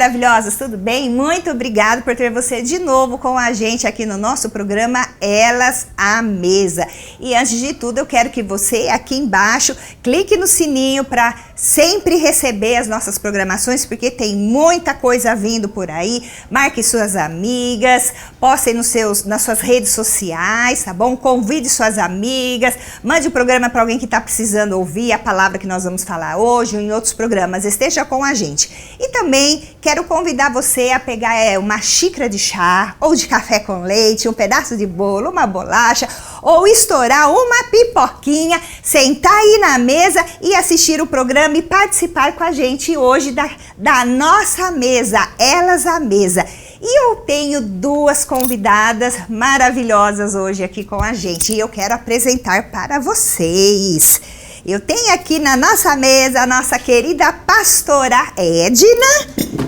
Maravilhosas, tudo bem? Muito obrigada por ter você de novo com a gente aqui no nosso programa Elas à Mesa. E antes de tudo, eu quero que você aqui embaixo clique no sininho para sempre receber as nossas programações, porque tem muita coisa vindo por aí. Marque suas amigas, postem nas suas redes sociais, tá bom? Convide suas amigas, mande o programa para alguém que está precisando ouvir a palavra que nós vamos falar hoje ou em outros programas. Esteja com a gente. E também quero convidar você a pegar uma xícara de chá ou de café com leite, um pedaço de bolo, uma bolacha ou estourar uma pipoquinha, sentar aí na mesa e assistir o programa e participar com a gente hoje da nossa mesa, Elas à Mesa. E eu tenho duas convidadas maravilhosas hoje aqui com a gente e eu quero apresentar para vocês. Eu tenho aqui na nossa mesa a nossa querida pastora Edna.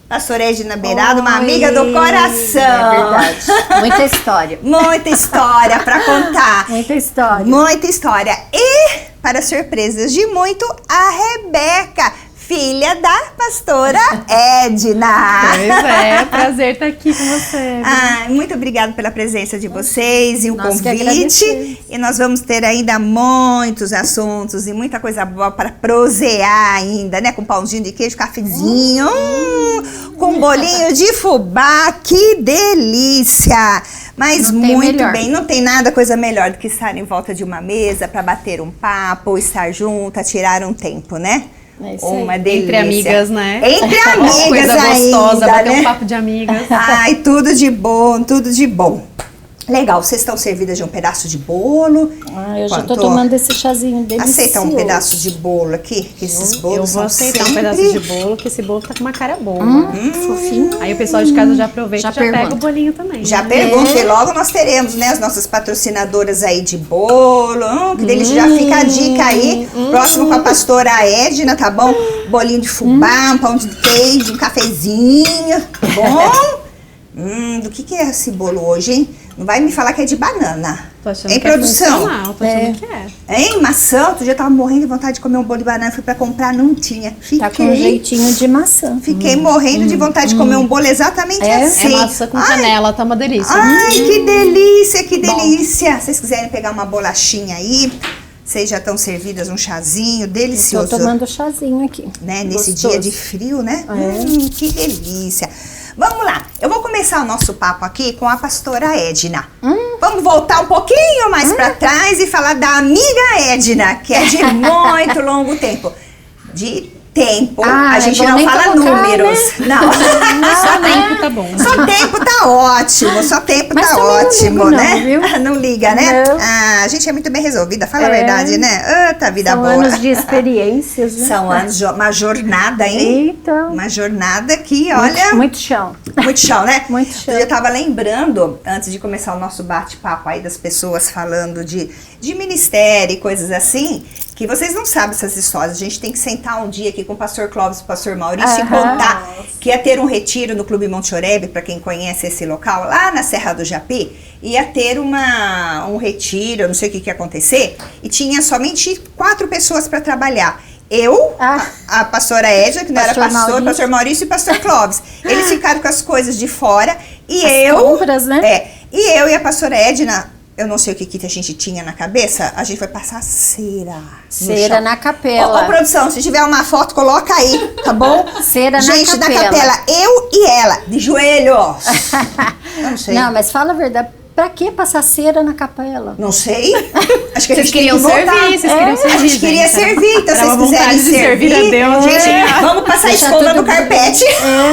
Pastora Edna Beirado, uma amiga do coração. É verdade. Muita história. Muita história para contar. Muita história. Muita história. E, para surpresas de muito, a Rebeca, filha da pastora Edna. Pois é, prazer estar aqui com você. Muito obrigada pela presença de vocês e o Nós convite. E nós vamos ter ainda muitos assuntos e muita coisa boa para prosear ainda, né? Com pãozinho de queijo, cafezinho, com bolinho de fubá, que delícia! Mas muito bem, não tem nada coisa melhor do que estar em volta de uma mesa para bater um papo, estar junto, tirar um tempo, né? É isso uma aí. delícia. Entre amigas, né? Entre amigas coisa gostosa, ainda, bater né? um papo de amigas. Ai, tudo de bom, tudo de bom. Legal, vocês estão servidas de um pedaço de bolo. Eu já tô tomando esse chazinho delicioso. Aceita um pedaço de bolo aqui? Que esses bolos Eu vou são aceitar sempre... um pedaço de bolo, que esse bolo tá com uma cara boa. Fofinho. Aí o pessoal de casa já aproveita e já pergunta. pega o bolinho também. Já né? pergunto, e logo nós teremos, né, as nossas patrocinadoras aí de bolo. Que delícia, já fica a dica aí. Próximo com a pastora Edna, tá bom? Bolinho de fubá, um pão de queijo, um cafezinho, tá bom? Do que é esse bolo hoje, hein? Não vai me falar que é de banana. Tô achando Em que produção. é funcional, tô achando que é. Hein, maçã? Outro dia eu tava morrendo de vontade de comer um bolo de banana, fui pra comprar, não tinha. Tá com um jeitinho de maçã. Fiquei morrendo de vontade de comer um bolo exatamente assim. É maçã com canela, tá uma delícia. Ai, que delícia, que delícia. Se vocês quiserem pegar uma bolachinha aí, vocês já estão servidas um chazinho delicioso. Tô tomando chazinho aqui. Né? Nesse Gostoso. dia de frio, né? Que delícia. Vamos lá, eu vou começar o nosso papo aqui com a pastora Edna. Vamos voltar um pouquinho mais para trás e falar da amiga Edna, que é de muito longo tempo. A gente não fala números. Né? Não. Só tempo tá bom. Só tempo tá ótimo. Só tempo Mas tá ótimo, não ligo, né? não, viu? Não liga, né? Não. A gente é muito bem resolvida, fala a verdade, né? Tá vida São boa. anos de experiências, né? São anos, uma jornada, hein? Então. Uma jornada que, olha... Muito chão. Muito chão, né? Muito chão. Eu tava lembrando, antes de começar o nosso bate-papo aí das pessoas falando de ministério e coisas assim, que vocês não sabem essas histórias. A gente tem que sentar um dia aqui com o pastor Clóvis e o pastor Maurício e contar que ia ter um retiro no Clube Monte Oreb, para quem conhece esse local, lá na Serra do Japi. Ia ter um retiro, eu não sei o que ia acontecer, e tinha somente 4 pessoas para trabalhar. Eu, a pastora Edna, que não era pastor, o pastor Maurício e o pastor Clóvis. Eles ficaram com as coisas de fora e as compras, né? E eu e a pastora Edna, eu não sei o que a gente tinha na cabeça, a gente foi passar cera. Cera na capela. Ô, produção, se tiver uma foto, coloca aí, tá bom? Cera gente, na capela. Gente, na capela, eu e ela, de joelhos. Não sei. Não, mas fala a verdade. Pra que passar cera na capela? Não sei. Acho que a gente queriam servir, vocês queriam servir. A gente queria servir, então se vocês quiserem servir a Deus. Gente, vamos passar a escova no carpete.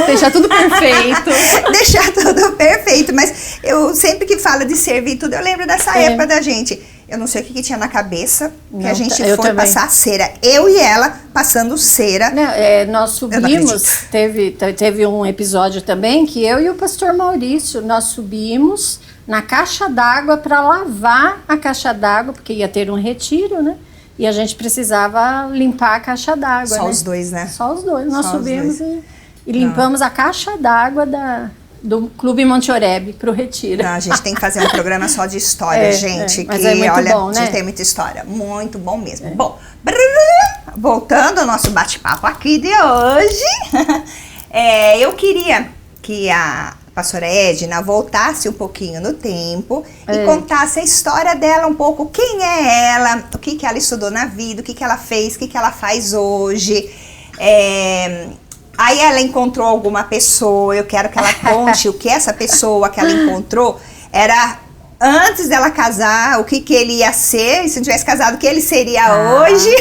Deixar tudo perfeito. Deixar tudo perfeito. Mas eu sempre que falo de servir tudo, eu lembro dessa época da gente. Eu não sei o que tinha na cabeça, que a gente foi passar cera. Eu e ela passando cera. Não, nós subimos, teve um episódio também que eu e o pastor Maurício, nós subimos na caixa d'água para lavar a caixa d'água, porque ia ter um retiro, né? E a gente precisava limpar a caixa d'água. Só né? os dois, né? Só os dois. Nós subimos e limpamos a caixa d'água do Clube Monte Oreb para o retiro. Não, a gente tem que fazer um programa só de história, gente. Mas que, é muito olha, bom, né? A gente tem muita história. Muito bom mesmo. Bom, voltando ao nosso bate-papo aqui de hoje. Eu queria que a pastora Edna voltasse um pouquinho no tempo e contasse a história dela um pouco, quem é ela, o que ela estudou na vida, o que ela fez, o que ela faz hoje. Aí ela encontrou alguma pessoa, eu quero que ela conte o que essa pessoa que ela encontrou era antes dela casar, o que ele ia ser, e se não tivesse casado, o que ele seria hoje.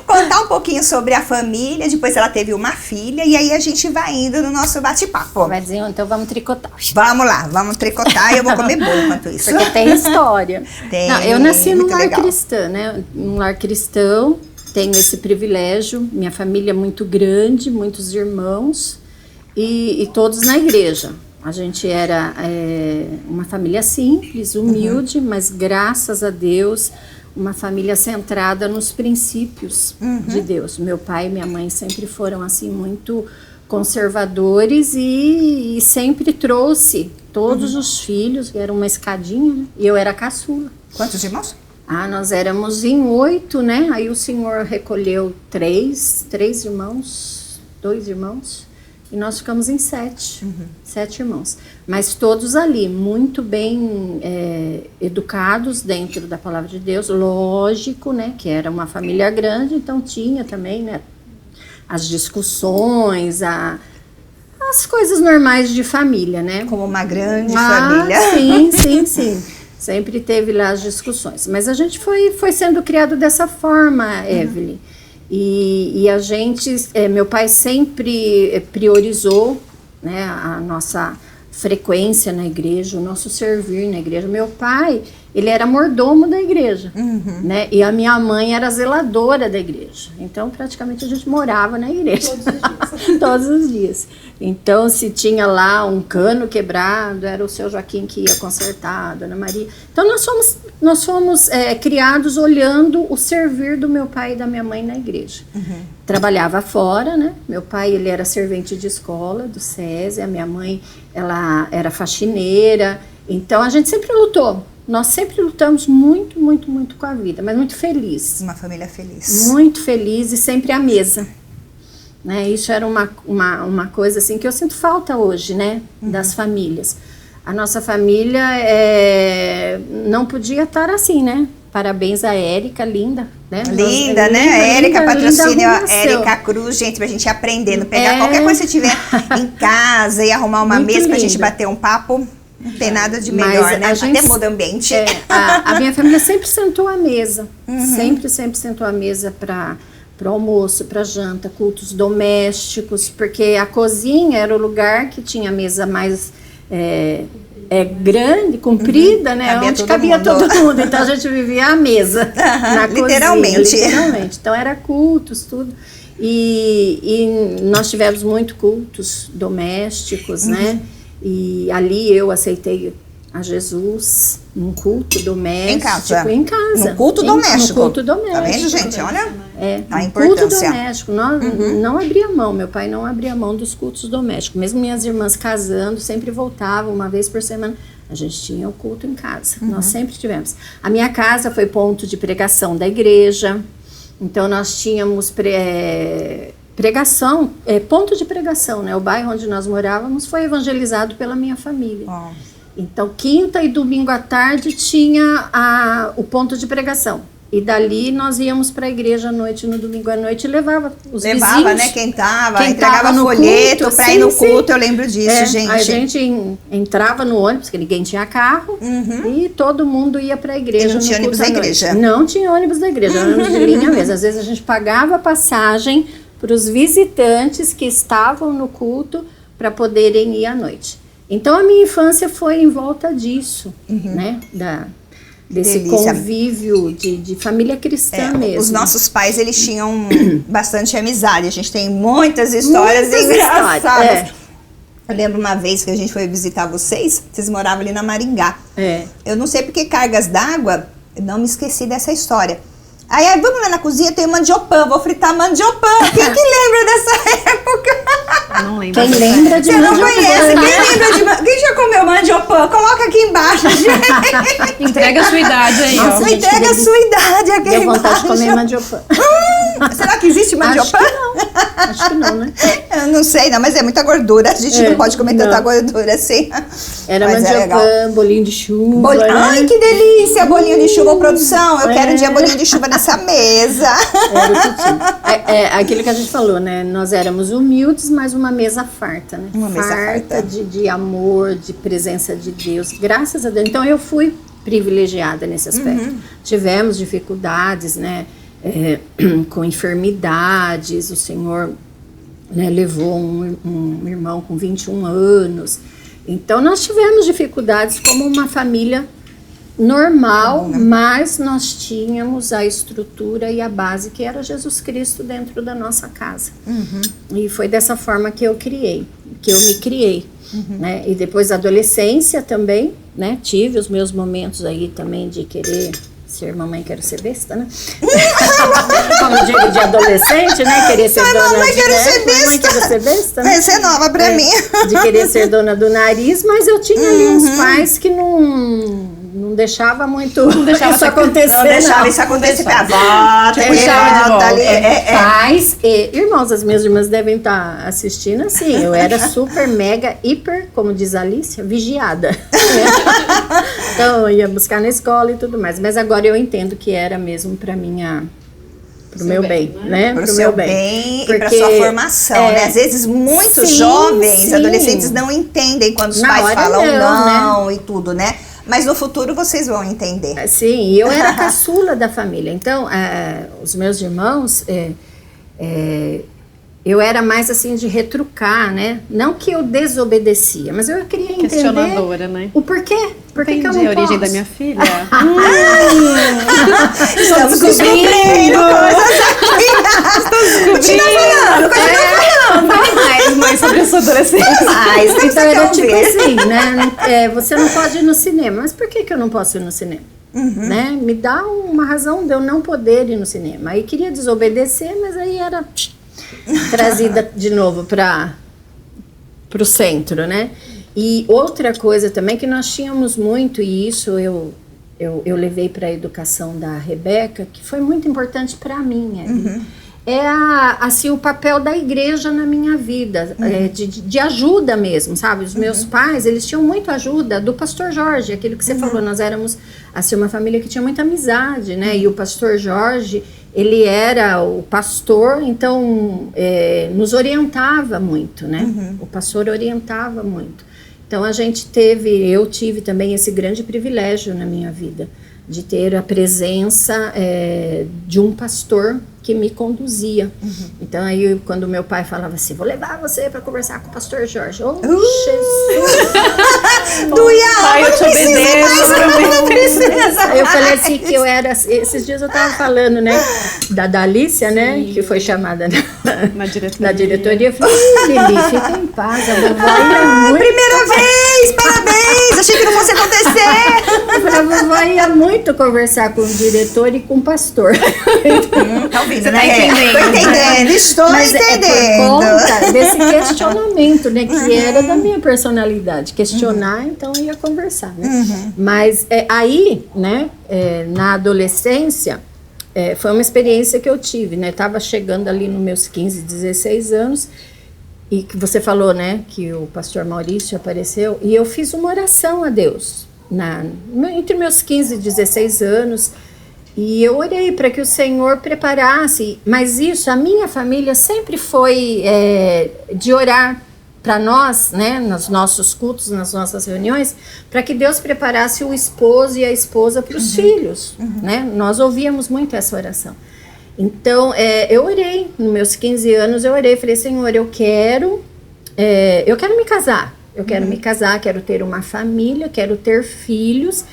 Contar um pouquinho sobre a família, depois ela teve uma filha, e aí a gente vai indo no nosso bate-papo. Vai dizer, então vamos tricotar. Vamos lá, vamos tricotar e eu vou comer bolo enquanto isso. Porque tem história. Não, eu nasci num lar legal. cristão, né? Um lar cristão, tenho esse privilégio, minha família é muito grande, muitos irmãos, e todos na igreja. A gente era uma família simples, humilde, mas graças a Deus, uma família centrada nos princípios de Deus. Meu pai e minha mãe sempre foram assim muito conservadores e sempre trouxe todos os filhos, que era uma escadinha, né? E eu era a caçula. Quantos irmãos? Nós éramos em 8, né? Aí o Senhor recolheu 3 irmãos, 2 irmãos. E nós ficamos em 7, 7 irmãos. Mas todos ali, muito bem educados dentro da palavra de Deus. Lógico, né, que era uma família grande, então tinha também, né, as discussões, as coisas normais de família, né? Como uma grande família. Sim. Sempre teve lá as discussões. Mas a gente foi sendo criado dessa forma, Evelyn. E a gente, meu pai sempre priorizou, né, a nossa frequência na igreja, o nosso servir na igreja. Meu pai, ele era mordomo da igreja, né, e a minha mãe era zeladora da igreja. Então, praticamente, a gente morava na igreja. Todos os dias. Todos os dias. Então, se tinha lá um cano quebrado, era o seu Joaquim que ia consertar, a Dona Maria. Então, nós fomos criados olhando o servir do meu pai e da minha mãe na igreja. Trabalhava fora, né? Meu pai, ele era servente de escola, do SESI. A minha mãe, ela era faxineira. Então, a gente sempre lutou. Nós sempre lutamos muito, muito, muito com a vida, mas muito feliz. Uma família feliz. Muito feliz e sempre à mesa. Né? Isso era uma coisa assim que eu sinto falta hoje, né? Das famílias. A nossa família não podia estar assim, né? Parabéns a Érica, linda, né? Linda, né? A Érica, patrocínio Érica Cruz, gente, pra gente aprendendo. Pegar qualquer coisa que você tiver em casa e arrumar uma muito mesa linda. Pra gente bater um papo. Não tem nada de melhor, né? Até muda o ambiente. A minha família sempre sentou à mesa. Sempre sentou à mesa para o almoço, para janta, cultos domésticos, porque a cozinha era o lugar que tinha a mesa mais grande, comprida, né? Onde cabia todo mundo. Então a gente vivia à mesa na literalmente. Cozinha, literalmente. Então era cultos, tudo. E nós tivemos muito cultos domésticos, né? E ali eu aceitei a Jesus num culto doméstico. Em casa. No culto doméstico. No culto doméstico. Tá vendo, gente? Olha a importância. Culto doméstico. Nós não abria mão, meu pai não abria mão dos cultos domésticos. Mesmo minhas irmãs casando, sempre voltavam uma vez por semana. A gente tinha o culto em casa. Nós sempre tivemos. A minha casa foi ponto de pregação da igreja. Então nós tínhamos pregação, ponto de pregação, né? O bairro onde nós morávamos foi evangelizado pela minha família. Então, quinta e domingo à tarde tinha o ponto de pregação. E dali nós íamos para a igreja à noite, no domingo à noite, e levava os vizinhos. Né? Quem entregava folheto para ir no culto, eu lembro disso, gente. A gente entrava no ônibus, porque ninguém tinha carro, e todo mundo ia para a igreja. E não tinha ônibus da igreja? Não tinha ônibus da igreja, ônibus de linha mesmo. Às vezes a gente pagava a passagem para os visitantes que estavam no culto para poderem ir à noite. Então a minha infância foi em volta disso, né? Desse delícia. Convívio de família cristã mesmo. Os nossos pais, eles tinham bastante amizade. A gente tem muitas histórias engraçadas. Eu lembro uma vez que a gente foi visitar vocês moravam ali na Maringá. Eu não sei porque cargas d'água, eu não me esqueci dessa história. Aí, vamos lá na cozinha, tem mandiopã, vou fritar mandiopã. Quem que lembra dessa época? Não lembro. Quem lembra de mandiopã? Você não conhece? Quem lembra de mandiopã? Quem já comeu mandiopã? Coloca aqui embaixo, gente. Entrega a sua idade aí, Nossa, ó. Entrega a sua idade aqui Deu embaixo. vontade de comer mandiopã. Será que existe mandioca? Acho que não, né? Eu não sei, não, mas é muita gordura. A gente não pode comer tanta gordura assim. Era Mas mandioca, bolinho de chuva. Né? Ai, que delícia! Bolinho de chuva, produção. Eu quero um dia bolinho de chuva nessa mesa. Era o que tinha. Aquilo que a gente falou, né? Nós éramos humildes, mas uma mesa farta, né? Uma mesa farta. De amor, de presença de Deus. Graças a Deus. Então eu fui privilegiada nesse aspecto. Tivemos dificuldades, né? Com enfermidades. O Senhor, né, levou um irmão com 21 anos. Então nós tivemos dificuldades como uma família normal, mas nós tínhamos a estrutura e a base que era Jesus Cristo dentro da nossa casa. E foi dessa forma que eu me criei. Né? E depois da adolescência também, né? Tive os meus momentos aí também de querer ser mamãe, quero ser besta, né? Como eu digo, de adolescente, né? Querer ser dona mamãe, de mamãe, quero ser besta, né? Essa é nova pra mim. De querer ser dona do nariz, mas eu tinha ali uns pais que não deixava muito isso acontecer. Não deixava isso acontecer. Puxava de volta ali. Pais e irmãos, as minhas irmãs devem estar assistindo assim. Eu era super, mega, hiper, como diz a Alicia, vigiada. Então eu ia buscar na escola e tudo mais. Mas agora eu entendo que era mesmo para pro meu bem, né? Pro meu seu bem porque, e pra sua formação, né? Às vezes muitos jovens, adolescentes não entendem quando os pais falam não, né? E tudo, né? Mas no futuro vocês vão entender. Sim, eu era a caçula da família. Então, os meus irmãos, eu era mais assim de retrucar, né? Não que eu desobedecia, mas eu queria entender questionadora, né? O porquê. Por que eu não posso? A origem da minha filha. Estamos descobrindo coisas aqui. Continua falando. Mais sobre a sua adolescência. Então era tipo assim, né? Você não pode ir no cinema. Mas por que eu não posso ir no cinema? Né? Me dá uma razão de eu não poder ir no cinema. Aí queria desobedecer, mas aí era trazida de novo para o centro, né? E outra coisa também que nós tínhamos muito, e isso eu levei para a educação da Rebeca, que foi muito importante para mim, assim, o papel da igreja na minha vida, de ajuda mesmo, sabe? Os meus pais, eles tinham muito ajuda do pastor Jorge, aquilo que você falou, nós éramos assim, uma família que tinha muita amizade, né? E o pastor Jorge, ele era o pastor, então nos orientava muito, né? O pastor orientava muito. Então eu tive também esse grande privilégio na minha vida, de ter a presença de um pastor que me conduzia. Então aí quando meu pai falava assim, vou levar você para conversar com o pastor Jorge. Oh, Jesus! Pai, eu te obedeço. Eu falei assim que eu era, esses dias eu tava falando, né, da Alicia, né, que foi chamada na diretoria. Eu falei, Lili, fica em paz, a vovó ia muito... Primeira vez, parabéns, achei que não fosse acontecer. Eu falei, a vovó ia muito conversar com o diretor e com o pastor. Tá ouvindo, Você né? tá entendendo. Tô entendendo, estou Mas entendendo. É por conta desse questionamento, né, que era da minha personalidade. Questionar, então eu ia conversar, né? Mas aí, né, na adolescência, foi uma experiência que eu tive, né? Tava chegando ali nos meus 15, 16 anos, e que você falou, né, que o pastor Maurício apareceu, e eu fiz uma oração a Deus, entre meus 15 e 16 anos, e eu orei para que o Senhor preparasse, mas isso, a minha família sempre foi de orar para nós, né, nos nossos cultos, nas nossas reuniões, para que Deus preparasse o esposo e a esposa para os filhos, né? Nós ouvíamos muito essa oração. Então, eu orei, nos meus 15 anos eu orei, falei, Senhor, eu quero me casar, quero ter uma família, quero ter filhos,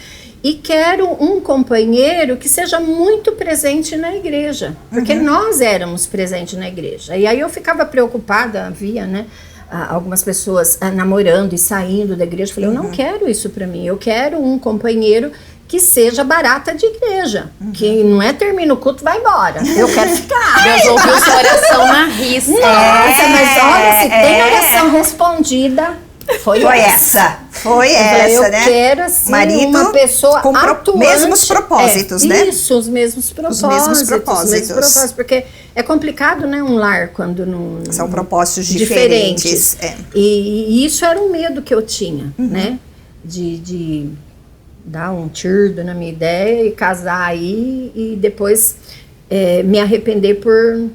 e quero um companheiro que seja muito presente na igreja, porque nós éramos presentes na igreja. E aí eu ficava preocupada, havia, né, algumas pessoas namorando e saindo da igreja. Eu falei, eu não quero isso para mim, eu quero um companheiro que seja barata de igreja, que não termina o culto, vai embora, eu quero ficar. Deus ouviu sua oração na risca. Nossa, mas olha, se tem oração respondida, Foi essa, eu né? Eu quero, assim, marido uma pessoa com atuante. mesmos propósitos, né? Isso, os mesmos propósitos. Porque é complicado, né, um lar quando não... São propósitos diferentes. E isso era um medo que eu tinha, né? De dar um tirdo na minha ideia e casar aí e depois me arrepender por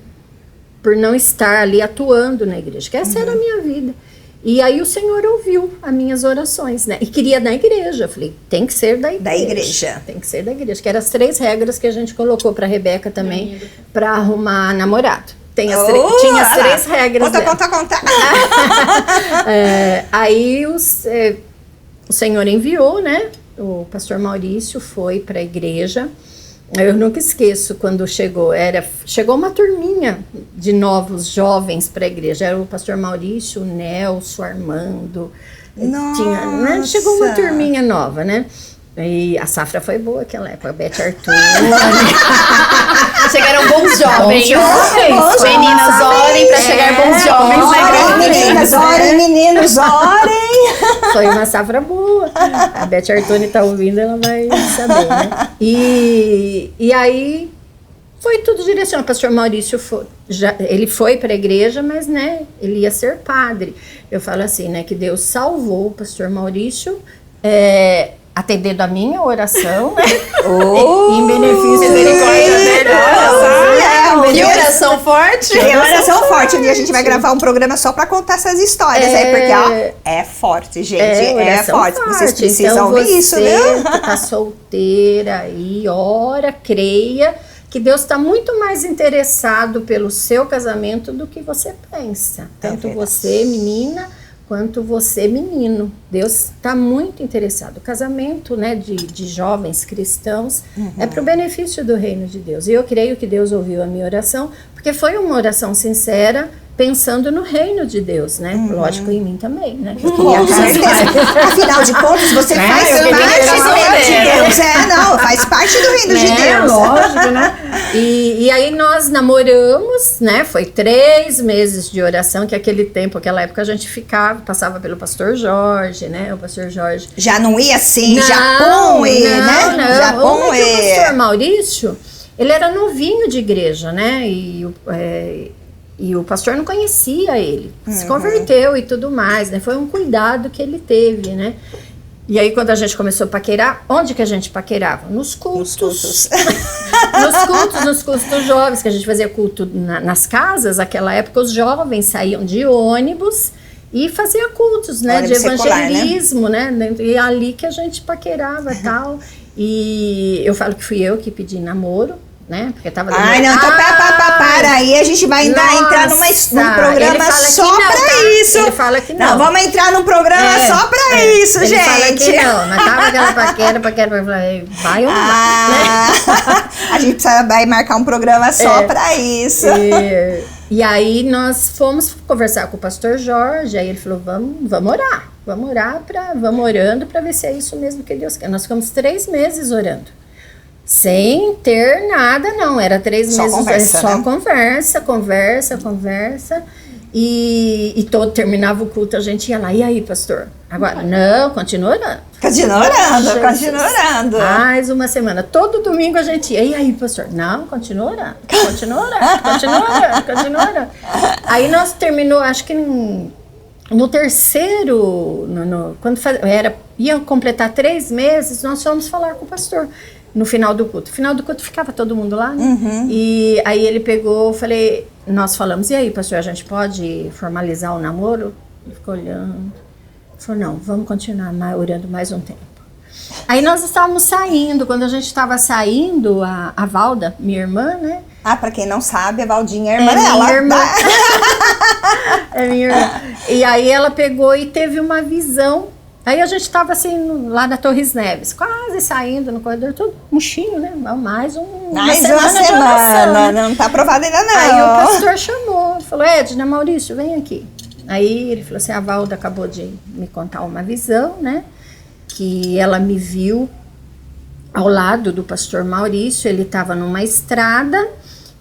não estar ali atuando na igreja, que essa era a minha vida. E aí o Senhor ouviu as minhas orações, né? E queria da igreja. Eu falei, tem que ser da igreja. Da igreja. Tem que ser da igreja. Que eram as 3 regras que a gente colocou para Rebeca também, para arrumar namorado. Tinha as 3 regras. Conta. Aí o Senhor enviou, né? O pastor Maurício foi para a igreja. Eu nunca esqueço quando chegou uma turminha de novos jovens para a igreja. Era o pastor Maurício, o Nelson, o Armando. Nossa. Chegou uma turminha nova, né? E a safra foi boa naquela época, a Beth Arthur. Chegaram bons jovens. Bons Meninas, orem para chegar bons jovens na igreja. Meninas, orem, meninos, orem. Foi uma safra boa. A Beth Artoni tá ouvindo, ela vai saber, né? E aí foi tudo direcionado. O pastor Maurício ele foi para a igreja, mas, né, ele ia ser padre. Eu falo assim, né, que Deus salvou o pastor Maurício, atendendo a minha oração, né? Em benefício dele. Que oração forte! Que oração forte. Um dia a gente vai gravar um programa só pra contar essas histórias aí, porque, ó, é forte, gente. É forte. Vocês precisam então, ouvir isso, viu? Você que tá solteira aí, ora, creia que Deus está muito mais interessado pelo seu casamento do que você pensa. Tanto você, menina, quanto você, menino. Deus está muito interessado. O casamento, né, de jovens cristãos é para o benefício do reino de Deus. E eu creio que Deus ouviu a minha oração, porque foi uma oração sincera, pensando no reino de Deus, né? Lógico, em mim também, né? Eu queria Afinal de contas, você faz parte do reino de Deus. Faz parte do reino de Deus. Lógico, né? E aí nós namoramos, né? Foi 3 meses de oração, que aquela época a gente passava pelo pastor Jorge, né? O pastor Jorge. Já não ia assim, Japão, né? Não. Japão, o pastor Maurício, ele era novinho de igreja, né? E o pastor não conhecia ele, se converteu e tudo mais, né? Foi um cuidado que ele teve, né? E aí, quando a gente começou a paquerar, onde que a gente paquerava? Nos cultos. Nos cultos dos jovens, que a gente fazia culto nas casas. Naquela época, os jovens saíam de ônibus e faziam cultos, né? De evangelismo, né? E é ali que a gente paquerava e tal. E eu falo que fui eu que pedi namoro, né? Porque tava para aí, a gente vai entrar num programa só pra isso. Ele fala que não. Vamos entrar num programa só pra isso, gente. Ele fala que não, mas tava aquela paquera, vai ou não vai? A gente vai marcar um programa só pra isso. E aí nós fomos conversar com o pastor Jorge, aí ele falou, vamos orar, vamos orando pra ver se é isso mesmo que Deus quer. Nós ficamos 3 meses orando. Sem ter nada, não. Era 3 meses. Só conversa. E terminava o culto, a gente ia lá. E aí, pastor? Agora, não, continua orando. Continua orando. Mais uma semana. Todo domingo a gente ia. E aí, pastor? Não, continua orando. Aí nós terminou, acho que no terceiro, quando ia completar 3 meses, nós fomos falar com o pastor. No final do culto. No final do culto ficava todo mundo lá, né? E aí ele pegou, nós falamos, e aí, pastor, a gente pode formalizar o namoro? Ele ficou olhando. Ele falou, não, vamos continuar orando mais um tempo. Aí nós estávamos saindo, quando a gente estava saindo, a Valda, minha irmã, né? Pra quem não sabe, a Valdinha é a irmã dela. Minha irmã. É minha irmã. E aí ela pegou e teve uma visão. Aí a gente estava assim, lá na Torres Neves, quase saindo no corredor, todo murchinho, né? Mais uma semana. Não tá aprovado ainda não. Aí o pastor chamou, falou, Edna, Maurício, vem aqui. Aí ele falou assim, a Valda acabou de me contar uma visão, né? Que ela me viu ao lado do pastor Maurício, ele estava numa estrada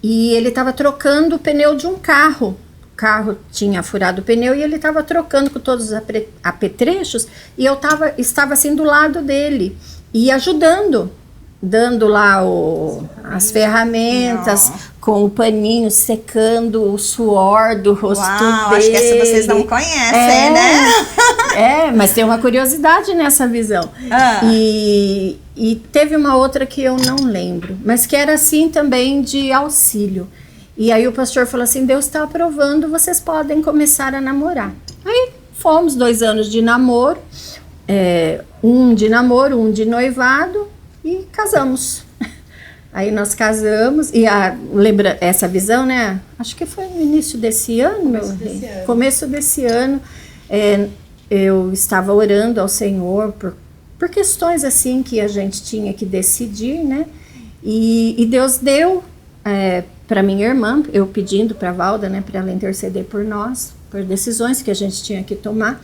e ele estava trocando o pneu de um carro carro tinha furado o pneu e ele estava trocando com todos os apetrechos e eu estava assim do lado dele e ajudando, dando lá as ferramentas, com o paninho secando o suor do rosto dele. Acho que essa vocês não conhecem, né? Mas tem uma curiosidade nessa visão. E teve uma outra que eu não lembro, mas que era assim também de auxílio. E aí o pastor falou assim, Deus está aprovando, vocês podem começar a namorar. Aí fomos 2 anos de namoro, um de namoro, um de noivado, e casamos. Aí nós casamos, e lembra essa visão, né? Acho que foi no início desse ano, começo desse ano, eu estava orando ao Senhor por questões assim que a gente tinha que decidir, né? E Deus deu para minha irmã, eu pedindo para a Valda, né, para ela interceder por nós, por decisões que a gente tinha que tomar,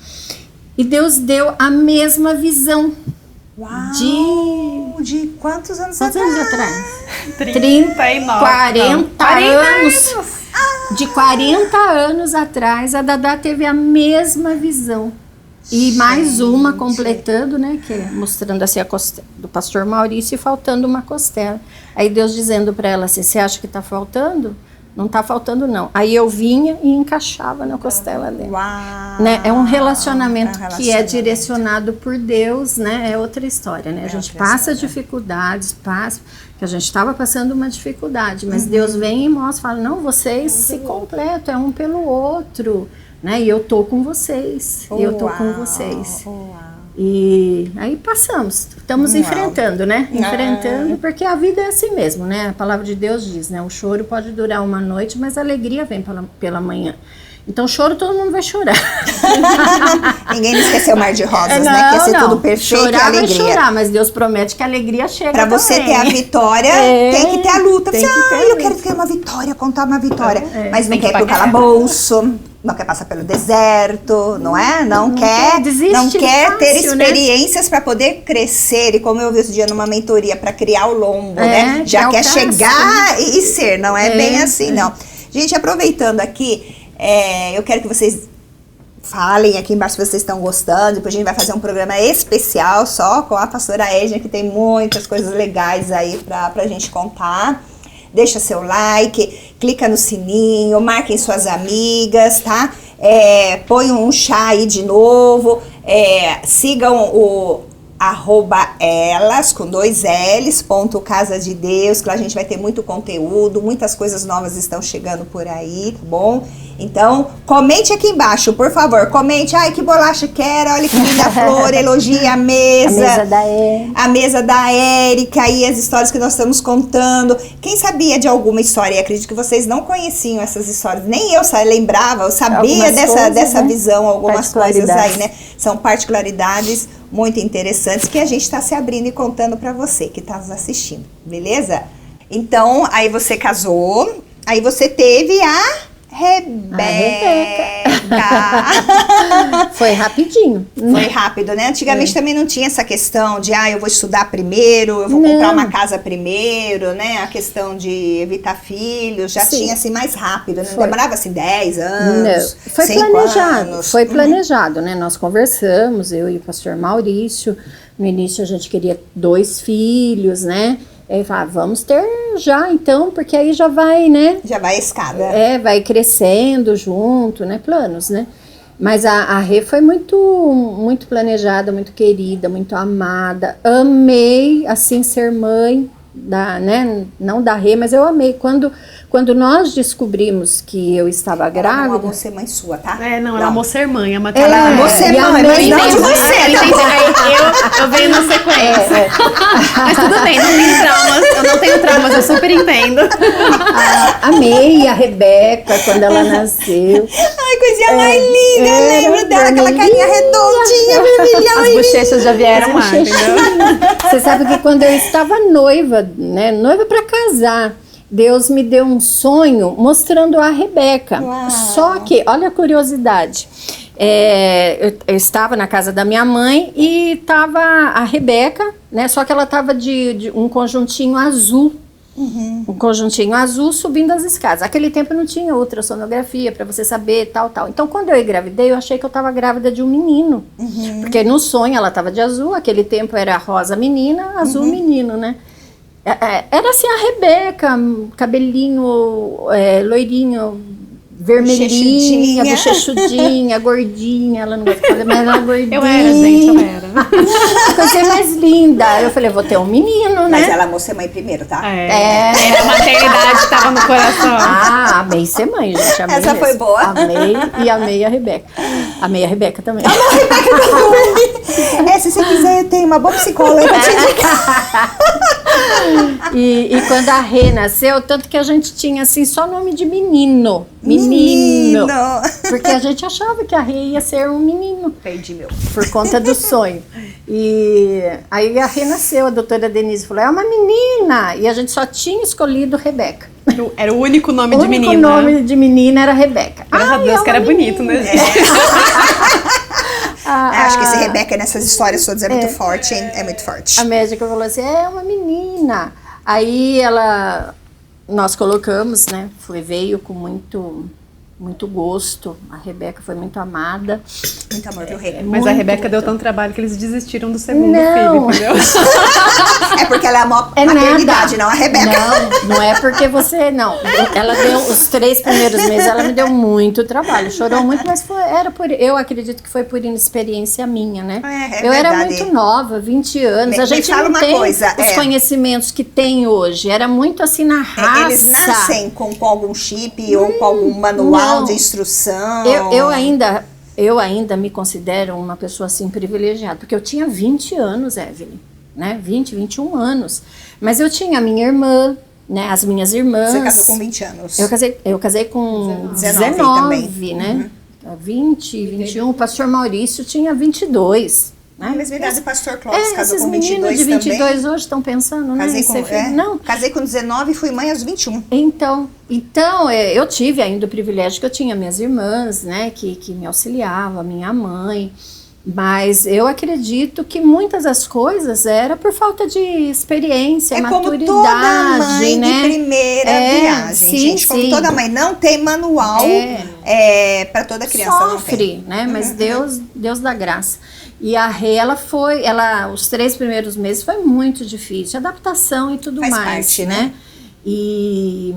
e Deus deu a mesma visão. Uau! De quantos anos atrás? 39. 40 anos. De 40 anos atrás, a Dadá teve a mesma visão. E mais uma completando, né? Que é mostrando assim a costela do pastor Maurício e faltando uma costela. Aí Deus dizendo para ela assim, você acha que tá faltando? Não tá faltando não. Aí eu vinha e encaixava na costela dela. Uau! Né? É um relacionamento que é direcionado por Deus, né? É outra história, né? A gente passa dificuldades, que a gente estava passando uma dificuldade, mas Deus vem e mostra, fala, não, vocês se completam, é um pelo outro, né? E eu tô com vocês, e eu tô com vocês. E aí passamos, estamos enfrentando, né? Enfrentando, porque a vida é assim mesmo, né? A palavra de Deus diz, né? O choro pode durar uma noite, mas a alegria vem pela manhã. Então, choro, todo mundo vai chorar. Ninguém esqueceu o mar de rosas, né? Que ia ser tudo perfeito e alegria. Vai chorar, mas Deus promete que a alegria chega pra você também. ter a vitória, tem que ter a luta. Você, eu quero ter uma vitória, contar uma vitória. Mas não quer ir pro calabouço, não quer passar pelo deserto, não é? Não quer ter experiências, né? Para poder crescer. E como eu vi esse dia numa mentoria para criar o lombo, né? Já quer chegar e ser, não é bem assim, não. Gente, aproveitando aqui, eu quero que vocês falem aqui embaixo se vocês estão gostando. Depois a gente vai fazer um programa especial só com a pastora Edna, que tem muitas coisas legais aí pra gente contar. Deixa seu like, clica no sininho, marquem suas amigas, tá? Põe um chá aí de novo, sigam o @elas, com 2 L's, @Casa de Deus, que lá a gente vai ter muito conteúdo, muitas coisas novas estão chegando por aí, tá bom? Então, comente aqui embaixo, por favor, comente, ai, que bolacha quero, olha que linda flor, elogie a mesa. A mesa da Érica e as histórias que nós estamos contando. Quem sabia de alguma história? E acredito que vocês não conheciam essas histórias, nem eu lembrava, eu sabia dessa visão, algumas coisas aí, né? São particularidades muito interessantes que a gente está se abrindo e contando para você que está nos assistindo, beleza? Então, aí você casou, aí você teve a Rebeca. Foi rapidinho. Foi rápido, né? Antigamente também não tinha essa questão de, eu vou estudar primeiro, eu vou comprar uma casa primeiro, né? A questão de evitar filhos, já tinha assim mais rápido, né? Demorava assim 10 anos, não. Foi 5 planejado, anos. foi planejado, né? Nós conversamos, eu e o pastor Maurício, no início a gente queria 2 filhos, né? Aí falava, vamos ter já então, porque aí já vai, né? Já vai a escada. Vai crescendo junto, né? Planos, né? Mas a Rê foi muito planejada, muito querida, muito amada. Amei, assim, ser mãe, né? Não da Rê, mas eu amei. Quando nós descobrimos que eu estava grávida... Ela amou ser mãe sua, tá? Não, ela amou ser mãe, a Ela amou ser mãe, mas não de você, eu venho na sequência. Mas tudo bem, não tenho traumas, eu não tenho traumas, eu super entendo. Amei a Rebeca quando ela nasceu. Ai, coisinha mais linda, eu lembro dela, aquela carinha redondinha, vermelhão. As bochechas já vieram lá, entendeu? Você sabe que quando eu estava noiva, né, noiva para casar, Deus me deu um sonho mostrando a Rebeca. Uau. Só que, olha a curiosidade, eu estava na casa da minha mãe e estava a Rebeca, né? Só que ela estava de um conjuntinho azul. Um conjuntinho azul subindo as escadas. Aquele tempo não tinha ultrassonografia para você saber tal. Então, quando eu engravidei, eu achei que eu estava grávida de um menino. Porque no sonho ela estava de azul, aquele tempo era rosa menina, azul menino, né? Era assim a Rebeca, cabelinho loirinho, vermelhinha, bochechudinha, gordinha, ela não gosta de falar, mas ela gordinha. Eu era, gente, eu era. Você é mais linda. Eu falei, vou ter um menino, né? Mas ela amou ser mãe primeiro, tá? A maternidade tava no coração. Amei ser mãe, gente. Amei Essa mesmo. foi boa. Amei e amei a Rebeca. Amei a Rebeca também. Se você quiser, eu tenho uma boa psicóloga pra te indicar. E quando a Rê nasceu, tanto que a gente tinha assim só nome de menino. Menino. Porque a gente achava que a Rê ia ser um menino. Perdi meu. Por conta do sonho. E aí a Rê nasceu, a doutora Denise falou, é uma menina. E a gente só tinha escolhido Rebeca. Era o único nome de menina. O único nome de menina era Rebeca. Graças a Deus que era bonito, né, gente? Acho que esse Rebeca nessas histórias todas é muito forte, hein? É muito forte. A médica falou assim, é uma menina. Aí nós colocamos, né? Veio com muito gosto. A Rebeca foi muito amada. Muito amor, viu, Rê? Mas a Rebeca deu tanto trabalho que eles desistiram do segundo filho, entendeu? É porque ela é a maternidade, não a Rebeca. Não é porque você... Não, ela deu os 3 primeiros meses, ela me deu muito trabalho. Chorou muito, mas eu acredito que foi por inexperiência minha, né? Eu verdade. era muito nova, 20 anos. A gente não tem os conhecimentos que tem hoje. Era muito assim na raça. Eles nascem com algum chip ou com algum manual de instrução. Eu ainda me considero uma pessoa assim privilegiada, porque eu tinha 20 anos, Evelyn, né? 21 anos. Mas eu tinha a minha irmã, né? As minhas irmãs. Você casou com 20 anos. Eu casei com 19 também, né? 20, 21. O pastor Maurício tinha 22. Né? Mesma idade do pastor Clóvis, casou com 22 também. Esses meninos de 22 também. hoje estão pensando, né? Casei com 19 e fui mãe aos 21. Então eu tive ainda o privilégio que eu tinha minhas irmãs, né? Que me auxiliavam, minha mãe. Mas eu acredito que muitas das coisas era por falta de experiência, maturidade, como toda mãe, né? De primeira viagem, sim, gente. Como toda mãe não tem manual para toda criança. Sofre, não tem. Né? Mas Deus dá graça. E a Rê, os 3 primeiros meses foi muito difícil, adaptação e tudo Faz mais, parte, né?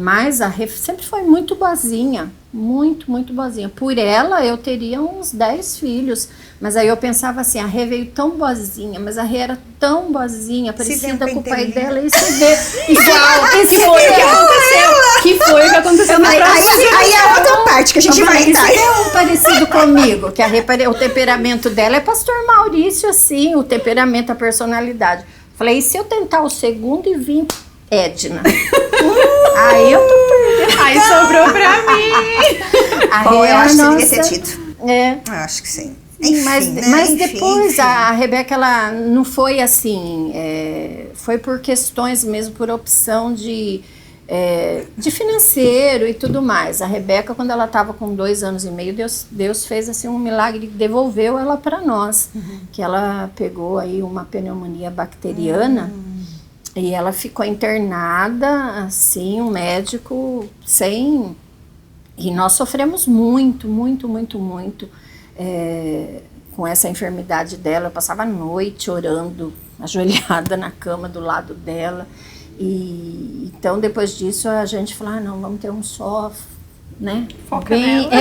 Mas a Rê sempre foi muito boazinha, muito boazinha. Por ela, eu teria uns 10 filhos. Mas aí eu pensava assim, a Rê veio tão boazinha, mas a Rê era tão boazinha, parecida com o pai dela, e se vê igual. Isso foi o que aconteceu. Que foi o que aconteceu na próxima. Aí é a outra parte que a gente vai entrar. Isso é um parecido comigo, que o temperamento dela é pastor Maurício, assim, o temperamento, a personalidade. Falei, e se eu tentar o segundo e vir Edna? Aí eu tô perdendo. Aí sobrou pra mim. A Rê, eu acho que você devia ter tido. Acho que sim. Enfim, mas depois a Rebeca, ela não foi assim, foi por questões mesmo, por opção de financeiro e tudo mais. A Rebeca, quando ela estava com 2 anos e meio, Deus fez assim um milagre, devolveu ela para nós, que ela pegou aí uma pneumonia bacteriana e ela ficou internada, assim, um médico e nós sofremos muito com essa enfermidade dela. Eu passava a noite orando, ajoelhada na cama do lado dela. E então depois disso a gente falou, não, vamos ter um só, né?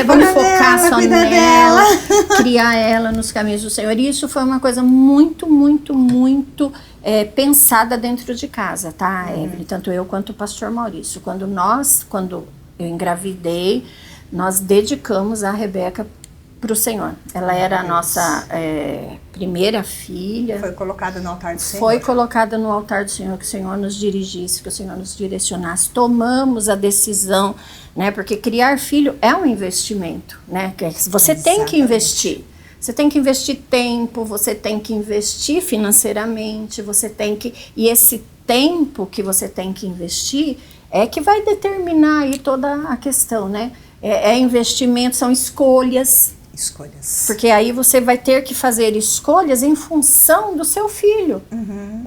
Vamos focar só nela, criar ela nos caminhos do Senhor. E isso foi uma coisa muito pensada dentro de casa, tá, Evelyn? Tanto eu quanto o pastor Maurício. Quando eu engravidei, nós dedicamos a Rebeca para o Senhor. Ela era a nossa primeira filha. Foi colocada no altar do Senhor. Foi colocada no altar do Senhor, que o Senhor nos dirigisse, que o Senhor nos direcionasse. Tomamos a decisão, né? Porque criar filho é um investimento, né? Você tem que investir. Você tem que investir tempo, você tem que investir financeiramente, e esse tempo que você tem que investir é que vai determinar aí toda a questão, né? Investimento, são escolhas. Porque aí você vai ter que fazer escolhas em função do seu filho.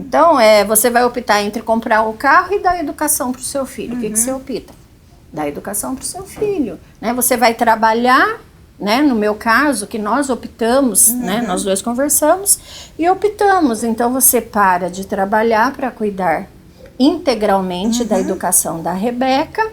Então, você vai optar entre comprar o carro e dar educação para o seu filho. O que você opta? Dar educação para o seu filho. Né? Você vai trabalhar, né? No meu caso, que nós optamos, né? Nós dois conversamos e optamos. Então, você para de trabalhar para cuidar integralmente da educação da Rebeca,